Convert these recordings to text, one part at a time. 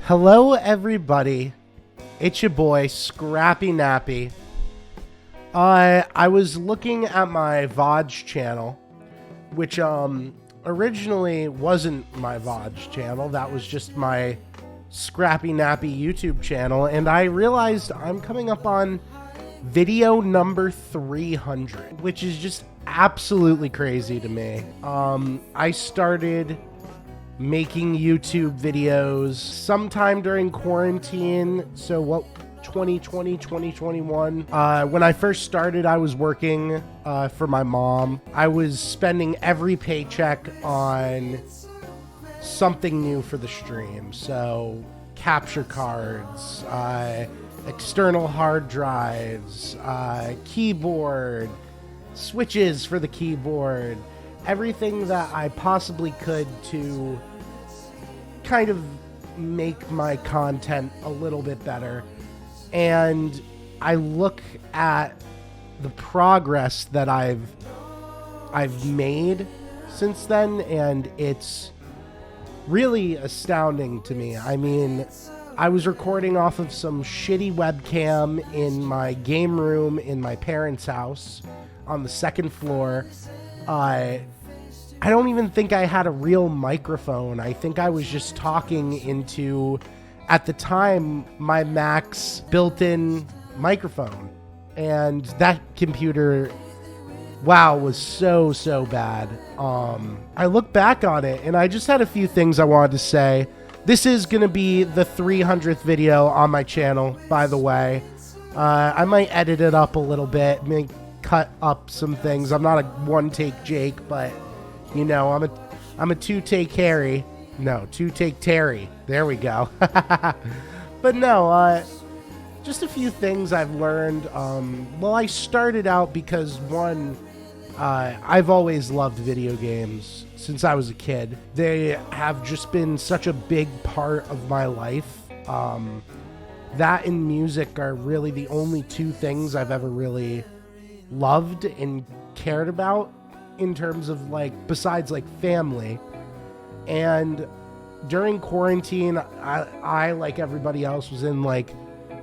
Hello, everybody. It's your boy, Scrappy Nappy. I was looking at my VODs channel, which originally wasn't my VODs channel. That was just my Scrappy Nappy YouTube channel, and I realized I'm coming up on video number 300, which is just absolutely crazy to me. I started making YouTube videos sometime during quarantine. So what, 2020, 2021. When I first started, I was working for my mom. I was spending every paycheck on something new for the stream. So capture cards, external hard drives, keyboard, switches for the keyboard, everything that I possibly could to kind of make my content a little bit better. And I look at the progress that I've made since then, and it's really astounding to me. I mean, I was recording off of some shitty webcam in my game room in my parents' house on the second floor. I don't even think I had a real microphone. I think I was just talking into, at the time, my Mac's built-in microphone. And that computer, wow, was so bad. I look back on it, and I just had a few things I wanted to say. This is going to be the 300th video on my channel, by the way. I might edit it up a little bit, maybe cut up some things. I'm not a one-take Jake, but you know, I'm a two-take Harry. No, two-take Terry. There we go. But no, just a few things I've learned. Well, I started out because, one, I've always loved video games since I was a kid. They have just been such a big part of my life. That and music are really the only two things I've ever really loved and cared about in terms of, like, besides like family. And during quarantine, I like everybody else, was in like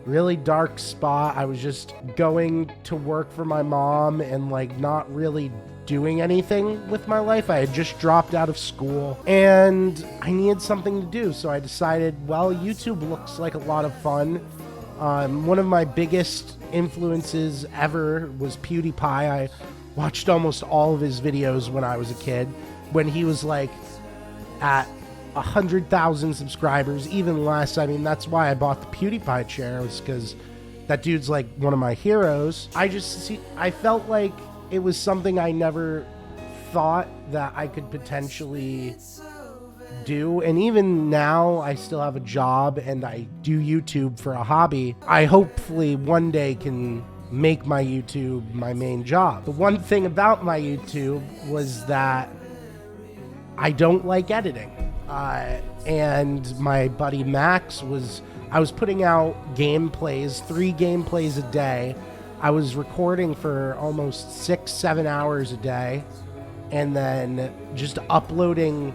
really dark spot. I was just going to work for my mom and like not really doing anything with my life. I had just dropped out of school and I needed something to do, so I decided, well, YouTube looks like a lot of fun. One of my biggest influences ever was PewDiePie. I watched almost all of his videos when I was a kid, when he was like at 100,000 subscribers, even less. I mean, that's why I bought the PewDiePie chair, was because that dude's like one of my heroes. I felt like it was something I never thought that I could potentially do. And even now, I still have a job and I do YouTube for a hobby. I hopefully one day can make my YouTube my main job. The one thing about my YouTube was that I don't like editing. And my buddy Max I was putting out gameplays, 3 gameplays a day. I was recording for almost 6-7 hours a day, and then just uploading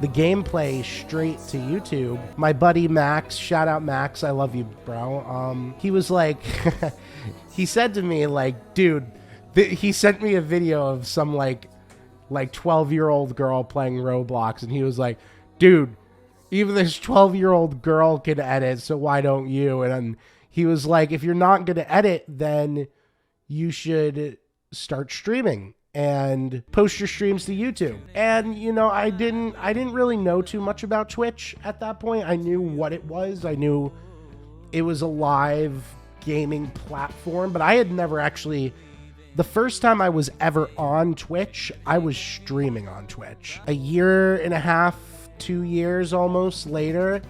the gameplay straight to YouTube. My buddy Max, shout out Max, I love you, bro. He was like, he said to me, like, dude, he sent me a video of some like 12-year-old girl playing Roblox, and he was like, dude, even this 12-year-old girl can edit, so why don't you? And he was like, if you're not going to edit, then you should start streaming and post your streams to YouTube. And, you know, I didn't really know too much about Twitch at that point. I knew what it was. I knew it was a live gaming platform, but I had never actually... The first time I was ever on Twitch, I was streaming on Twitch. A year and a half, 2 years almost later,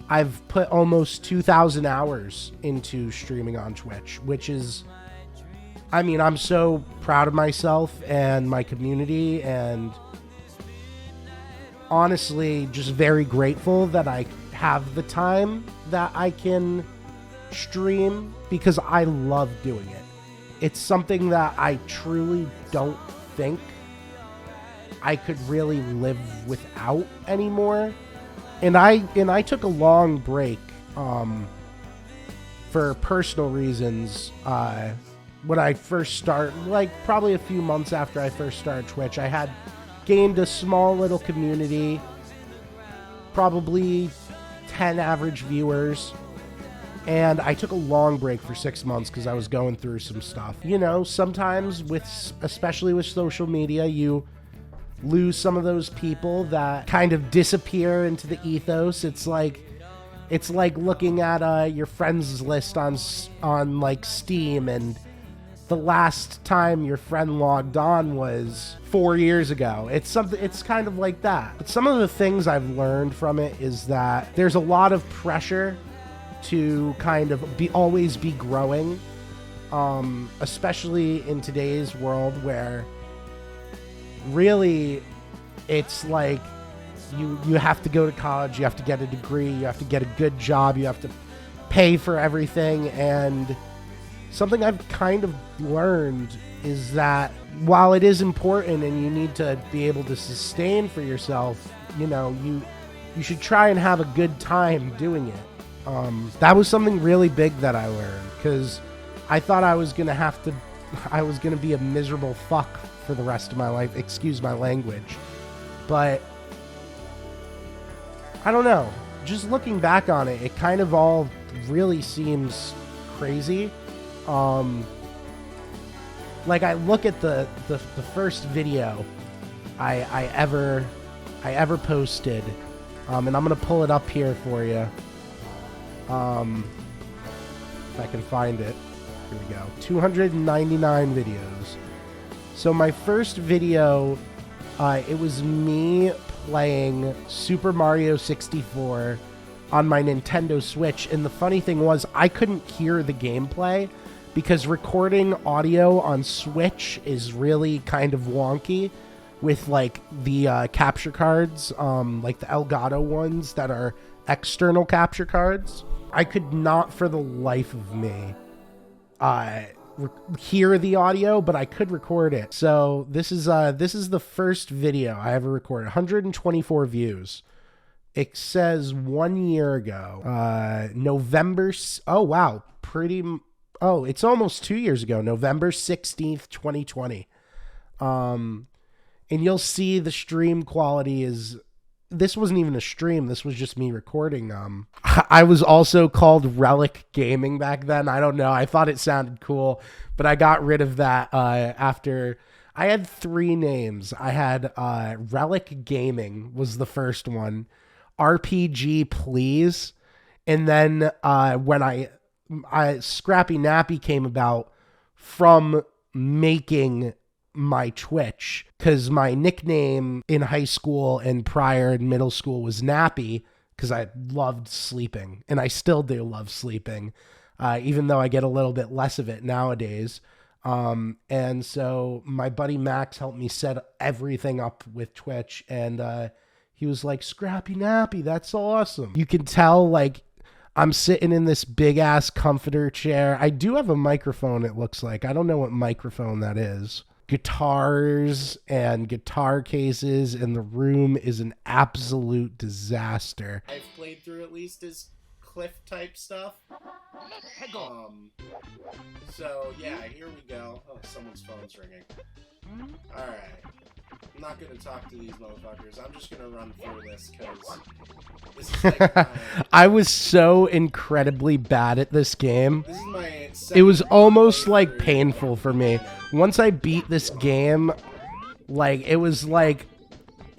I've put almost 2,000 hours into streaming on Twitch, which is, I mean, I'm so proud of myself and my community, and honestly just very grateful that I have the time that I can stream, because I love doing it. It's something that I truly don't think I could really live without anymore. And I took a long break for personal reasons. When I first started, like probably a few months after I first started Twitch, I had gained a small little community, probably 10 average viewers, and I took a long break for 6 months because I was going through some stuff. You know, sometimes especially with social media, you lose some of those people that kind of disappear into the ethos. It's like looking at your friends list on like Steam, and the last time your friend logged on was 4 years ago. It's kind of like that. But some of the things I've learned from it is that there's a lot of pressure to kind of always be growing, especially in today's world where really it's like you have to go to college, you have to get a degree, you have to get a good job, you have to pay for everything. And something I've kind of learned is that while it is important and you need to be able to sustain for yourself, you know, you should try and have a good time doing it. That was something really big that I learned, because I thought I was going to be a miserable fuck for the rest of my life. Excuse my language. But I don't know. Just looking back on it, it kind of all really seems crazy. Like I look at the first video I ever posted, and I'm gonna pull it up here for you. If I can find it. Here we go. 299 videos. So my first video, it was me playing Super Mario 64 on my Nintendo Switch, and the funny thing was I couldn't hear the gameplay because recording audio on Switch is really kind of wonky with like the capture cards, like the Elgato ones that are external capture cards. I could not for the life of me hear the audio, but I could record it. So this is the first video I ever recorded. 124 views. It says 1 year ago, November. Oh wow, it's almost 2 years ago. November 16th, 2020. And you'll see the stream quality is. This wasn't even a stream. This was just me recording. I was also called Relic Gaming back then. I don't know. I thought it sounded cool, but I got rid of that after. I had 3 names. I had Relic Gaming was the first one, RPG Please, and then when I Scrappy Nappy came about from making my Twitch, because my nickname in high school and prior in middle school was Nappy, because I loved sleeping, and I still do love sleeping, even though I get a little bit less of it nowadays. And so my buddy Max helped me set everything up with Twitch, and he was like, Scrappy Nappy, that's awesome. You can tell, like, I'm sitting in this big ass comforter chair. I do have a microphone, it looks like. I don't know what microphone that is. Guitars and guitar cases, and the room is an absolute disaster. I've played through at least his Cliff type stuff. So yeah, here we go. Oh, someone's phone's ringing. Alright. I'm not gonna talk to these motherfuckers. I'm just gonna run through this because this is like I was so incredibly bad at this game. This is my it was almost like painful for me. Once I beat this game, like it was like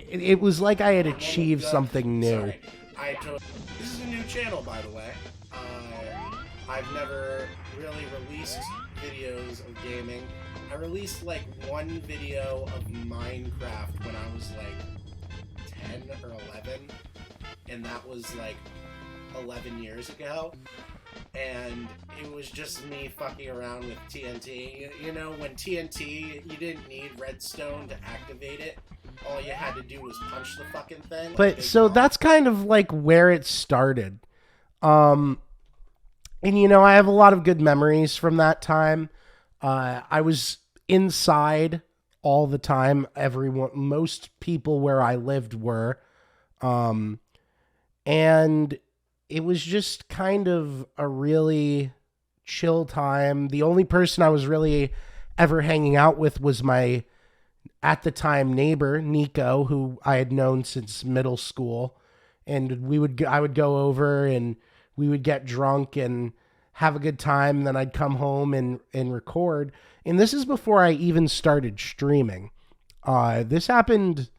I had achieved something new. This is a new channel, by the way. I've never really released videos of gaming. I released like one video of Minecraft when I was like 10 or 11, and that was like 11 years ago, and it was just me fucking around with TNT. You know, when TNT, you didn't need redstone to activate it. All you had to do was punch the fucking thing. But so that's kind of like where it started. And you know, I have a lot of good memories from that time. I was inside all the time. Most people where I lived were. And it was just kind of a really chill time. The only person I was really ever hanging out with was my, at the time, neighbor, Nico, who I had known since middle school. And I would go over and we would get drunk and have a good time. And then I'd come home and record. And this is before I even started streaming. This happened,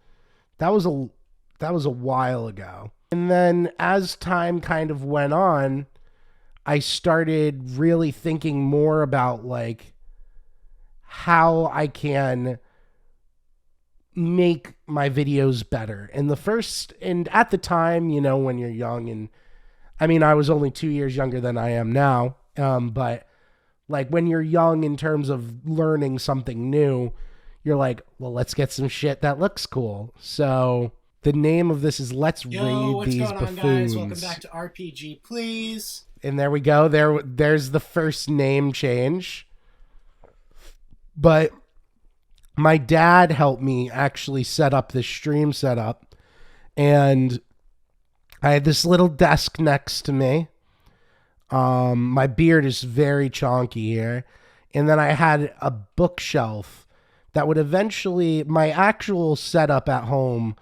that was a while ago. And then as time kind of went on, I started really thinking more about like how I can make my videos better. And at the time, you know, when you're young, and I mean, I was only 2 years younger than I am now. But like when you're young in terms of learning something new, you're like, well, let's get some shit that looks cool. So the name of this is Let's Raid These Buffoons. What's going on, guys? Welcome back to RPG, please. And there we go. There's the first name change. But my dad helped me actually set up this stream setup. And I had this little desk next to me. My beard is very chonky here. And then I had a bookshelf that would eventually, my actual setup at home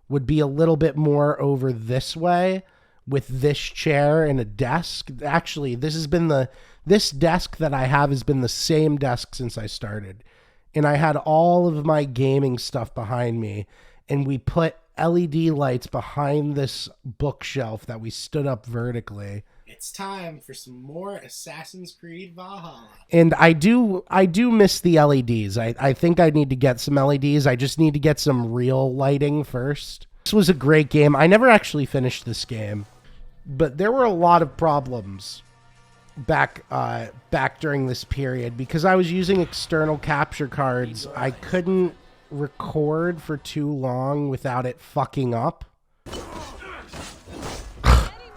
would be a little bit more over this way with this chair and a desk. Actually, this desk that I have has been the same desk since I started. And I had all of my gaming stuff behind me, and we put LED lights behind this bookshelf that we stood up vertically. It's time for some more Assassin's Creed Valhalla. And I do miss the LEDs. I think I need to get some LEDs. I just need to get some real lighting first. This was a great game. I never actually finished this game, but there were a lot of problems back during this period because I was using external capture cards. I couldn't record for too long without it fucking up.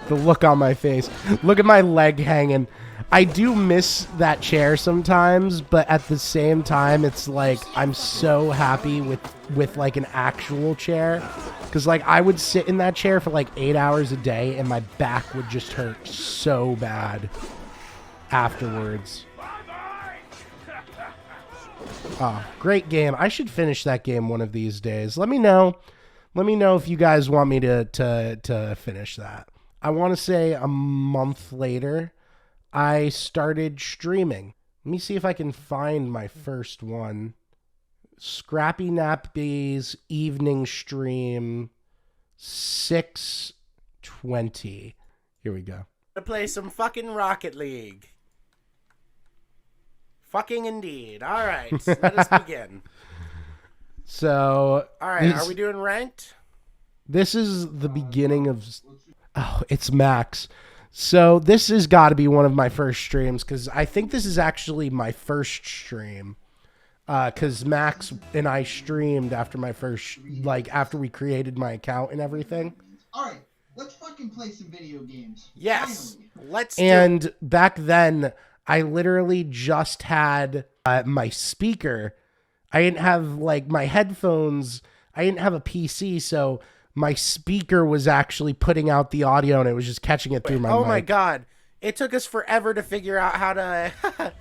The look on my face. Look at my leg hanging. I do miss that chair sometimes, but at the same time, it's like I'm so happy with like an actual chair. Because like I would sit in that chair for like 8 hours a day and my back would just hurt so bad afterwards. Oh, great game. I should finish that game one of these days. Let me know. Let me know if you guys want me to finish that. I want to say a month later, I started streaming. Let me see if I can find my first one. Scrappy Nappy's evening stream, 6:20. Here we go. To play some fucking Rocket League. Fucking indeed. All right, let us begin. So, all right, are we doing ranked? This is the beginning of... Oh, it's Max. So this has got to be one of my first streams because I think this is actually my first stream. Because Max and I streamed after my first, like, after we created my account and everything. All right, let's fucking play some video games. Yes, finally. let's. And back then, I literally just had my speaker. I didn't have like my headphones. I didn't have a PC, so my speaker was actually putting out the audio and it was just catching it through my mic. Oh my god. It took us forever to figure out how to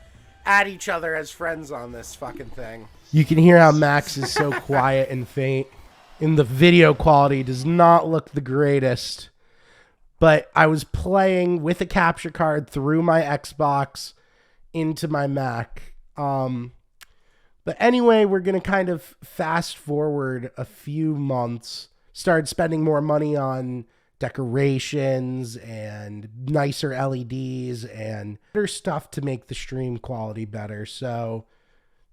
add each other as friends on this fucking thing. You can hear how Max is so quiet and faint. And the video quality does not look the greatest. But I was playing with a capture card through my Xbox into my Mac. But anyway, we're going to kind of fast forward a few months. Started spending more money on decorations and nicer LEDs and other stuff to make the stream quality better. So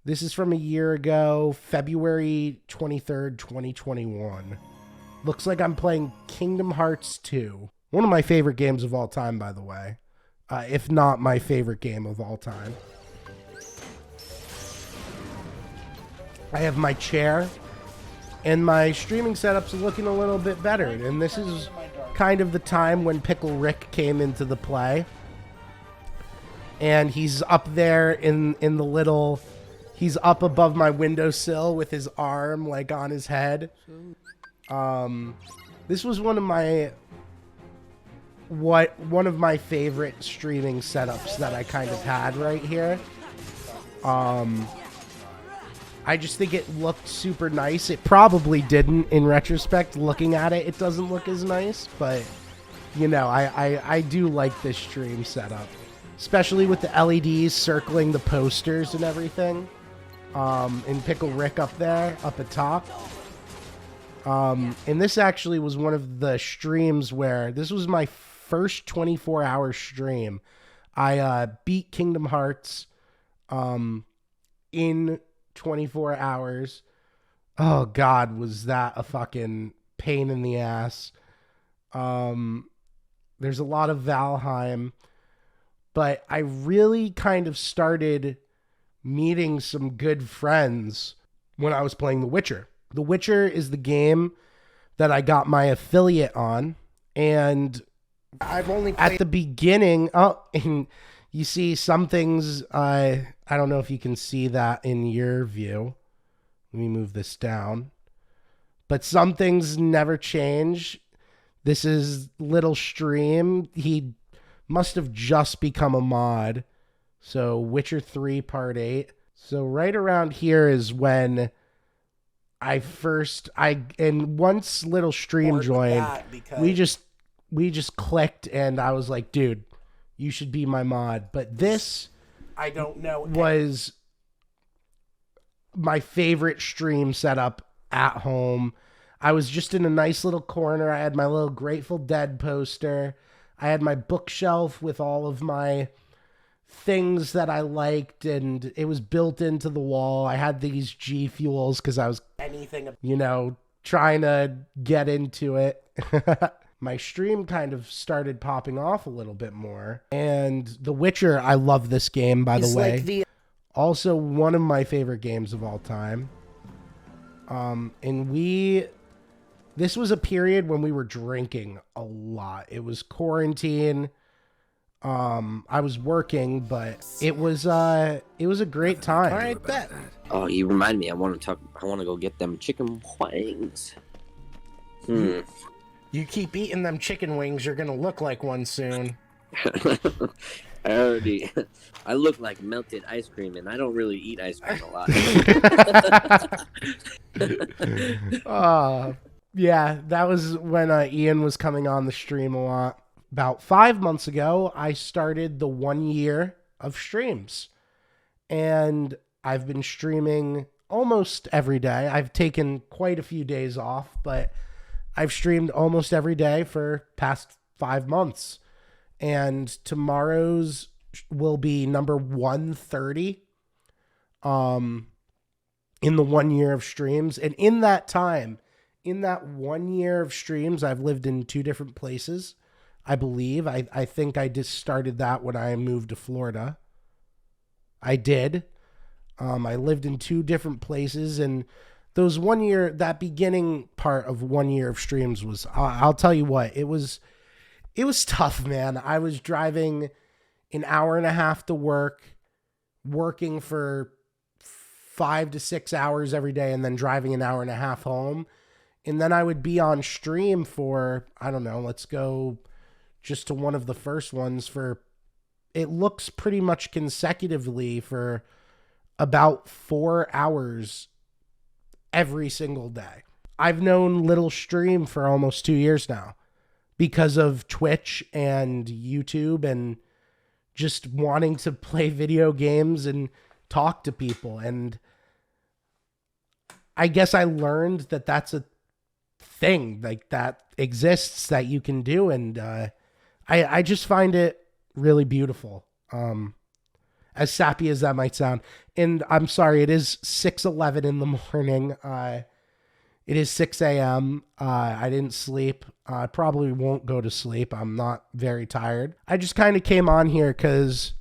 this is from a year ago, February 23rd, 2021. Looks like I'm playing Kingdom Hearts 2. One of my favorite games of all time, by the way. If not my favorite game of all time. I have my chair. And my streaming setup's looking a little bit better. And this is kind of the time when Pickle Rick came into the play. And he's up there in the little... He's up above my windowsill with his arm, like, on his head. This was one of my one of my favorite streaming setups that I kind of had right here. I just think it looked super nice. It probably didn't in retrospect. Looking at it, it doesn't look as nice, but you know, I do like this stream setup, especially with the LEDs circling the posters and everything. And Pickle Rick up there, up at top. And this actually was one of the streams where this was my first 24-hour stream. I beat Kingdom Hearts in 24 hours. Oh God, was that a fucking pain in the ass. There's a lot of Valheim, but I really kind of started meeting some good friends when I was playing The Witcher. The Witcher is the game that I got my affiliate on, and I've only played at the beginning. Oh, and you see some things. I don't know if you can see that in your view. Let me move this down. But some things never change. This is Little Stream. He must have just become a mod. So Witcher 3 Part 8. So right around here is when and once Little Stream joined, we just clicked, and I was like, dude, you should be my mod. But this, I don't know, was my favorite stream setup at home. I was just in a nice little corner. I had my little Grateful Dead poster. I had my bookshelf with all of my things that I liked, and it was built into the wall. I had these G Fuels because I was trying to get into it. My stream kind of started popping off a little bit more. And The Witcher, I love this game, by the way. Also one of my favorite games of all time. This was a period when we were drinking a lot. It was quarantine. I was working, but it was a great time. All right, bet. Oh, you remind me. I want to go get them chicken wings. You keep eating them chicken wings, you're gonna look like one soon. I look like melted ice cream, and I don't really eat ice cream a lot. Yeah, that was when Ian was coming on the stream a lot. About 5 months ago, I started the 1 year of streams. And I've been streaming almost every day. I've taken quite a few days off, but I've streamed almost every day for past 5 months. And tomorrow's will be number 130 in the 1 year of streams. And in that time, in that 1 year of streams, I've lived in 2 different places. I believe. I think I just started that when I moved to Florida. I did. I lived in 2 different places, and those 1 year, that beginning part of 1 year of streams was, I'll tell you what, it was tough, man. I was driving an hour and a half to work, working for 5 to 6 hours every day, and then driving an hour and a half home. And then I would be on stream for, I don't know, let's go just to one of the first ones for, it looks pretty much consecutively for about 4 hours every single day. I've known Little Stream for almost 2 years now because of Twitch and YouTube and just wanting to play video games and talk to people. And I guess I learned that that's a thing like that exists that you can do. And, I just find it really beautiful, as sappy as that might sound. And I'm sorry, it is 6:11 in the morning. It is 6 a.m. I didn't sleep. I probably won't go to sleep. I'm not very tired. I just kind of came on here because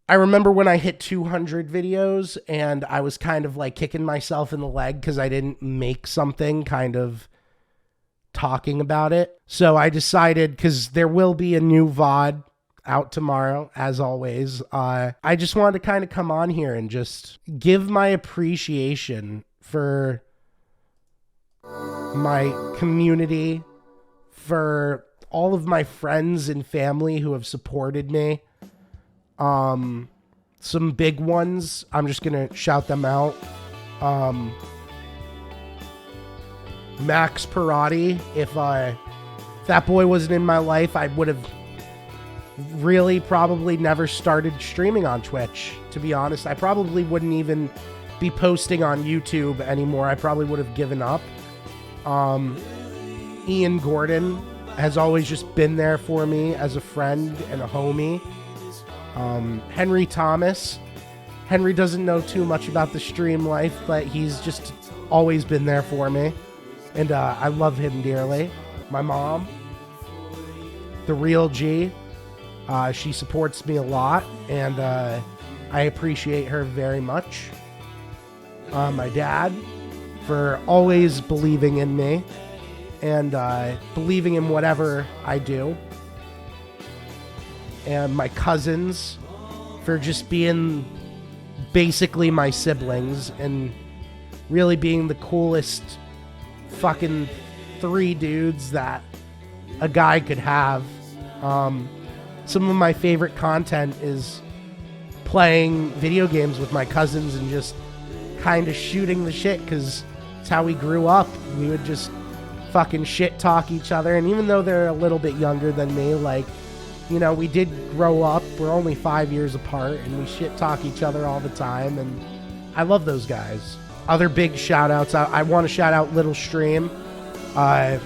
I remember when I hit 200 videos and I was kind of like kicking myself in the leg because I didn't make something kind of talking about it. So I decided, because there will be a new VOD out tomorrow, as always. I just wanted to kind of come on here and just give my appreciation for my community for all of my friends and family who have supported me. Some big ones, I'm just gonna shout them out. Max Parati, if that boy wasn't in my life, I would have really probably never started streaming on Twitch, to be honest. I probably wouldn't even be posting on YouTube anymore. I probably would have given up. Ian Gordon has always just been there for me as a friend and a homie. Henry Thomas. Henry doesn't know too much about the stream life, but he's just always been there for me. And I love him dearly. My mom, the real G, she supports me a lot, and I appreciate her very much. My dad, for always believing in me and believing in whatever I do. And my cousins, for just being basically my siblings and really being the coolest fucking 3 dudes that a guy could have. Some of my favorite content is playing video games with my cousins and just kind of shooting the shit, because it's how we grew up. We would just fucking shit talk each other, and even though they're a little bit younger than me, like, you know, we did grow up. We're only 5 years apart, and we shit talk each other all the time, and I love those guys. Other big shout outs, I want to shout out Little Stream, the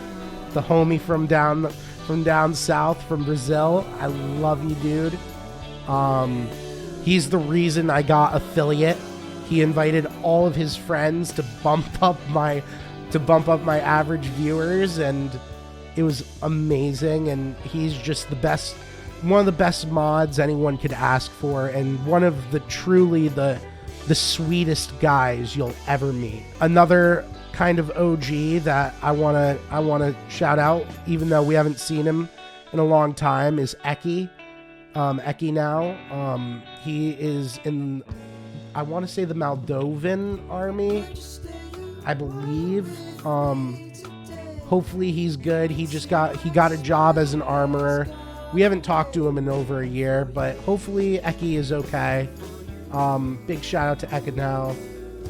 homie from down south, from Brazil. I love you, dude. He's the reason I got affiliate. He invited all of his friends to bump up my average viewers, and it was amazing. And he's just the best, one of the best mods anyone could ask for, and one of the truly the sweetest guys you'll ever meet. Another kind of OG that I wanna shout out, even though we haven't seen him in a long time, is Eki. Eki now. He is in, I want to say, the Moldovan army, I believe. Hopefully he's good. He got a job as an armorer. We haven't talked to him in over a year, but hopefully Eki is okay. Big shout out to Eki now.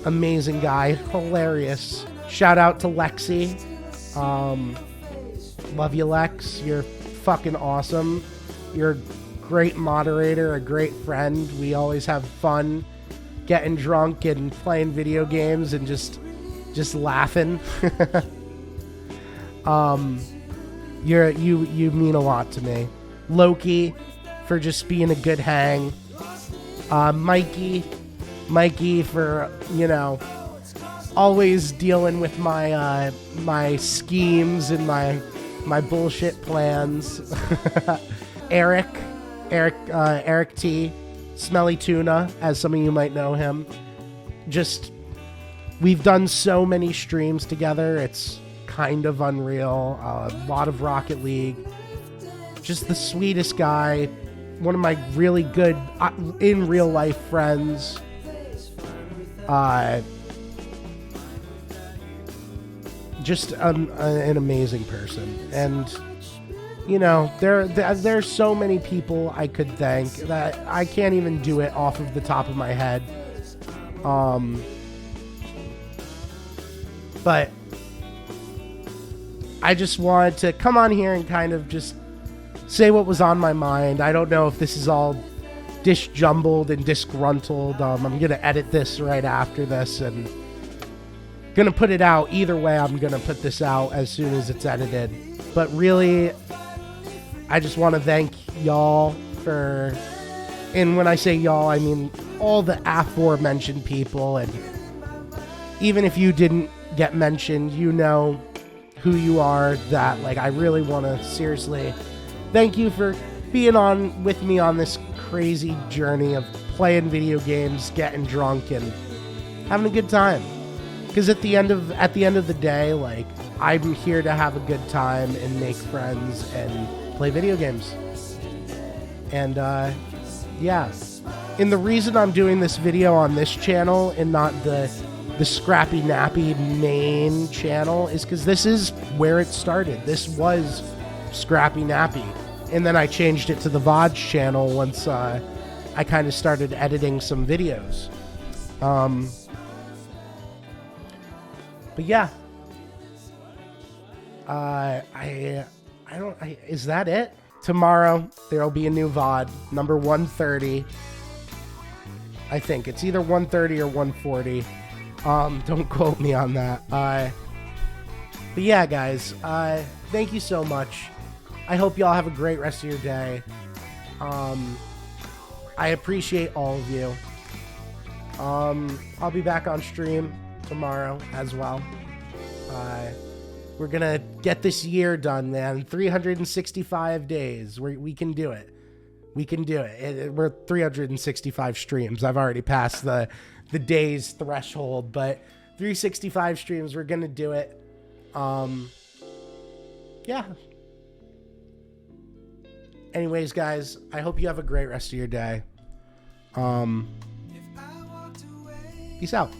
Amazing guy, hilarious. Shout out to Lexi. Love you, Lex. You're fucking awesome. You're a great moderator, a great friend. We always have fun getting drunk and playing video games and just laughing. You mean a lot to me. Loki, for just being a good hang. Mikey for, you know, always dealing with my my schemes and my bullshit plans. Eric T, Smelly Tuna, as some of you might know him. Just, we've done so many streams together, it's kind of unreal. A lot of Rocket League. Just the sweetest guy. One of my really good in real life friends. Just an amazing person. And you know, there's so many people I could thank that I can't even do it off of the top of my head. But I just wanted to come on here and kind of just say what was on my mind. I don't know if this is all disjumbled and disgruntled. I'm going to edit this right after this and going to put it out. Either way, I'm going to put this out as soon as it's edited. But really, I just want to thank y'all for, and when I say y'all, I mean all the aforementioned people. And even if you didn't get mentioned, you know who you are. That, like, I really want to seriously thank you for being on with me on this crazy journey of playing video games, getting drunk, and having a good time. Because at the end of the day, like, I'm here to have a good time and make friends and play video games. And yeah. And the reason I'm doing this video on this channel and not the Scrappy Nappy main channel is because this is where it started. This was Scrappy Nappy. And then I changed it to the VODs channel once I kind of started editing some videos. But yeah. Is that it? Tomorrow, there'll be a new VOD, number 130. I think it's either 130 or 140. Don't quote me on that. But yeah, guys, thank you so much. I hope y'all have a great rest of your day. I appreciate all of you. I'll be back on stream tomorrow as well. We're gonna get this year done, man. 365 days. We can do it. We can do it. We're 365 streams. I've already passed the days threshold, but 365 streams. We're gonna do it. Yeah. Anyways, guys, I hope you have a great rest of your day. Peace out.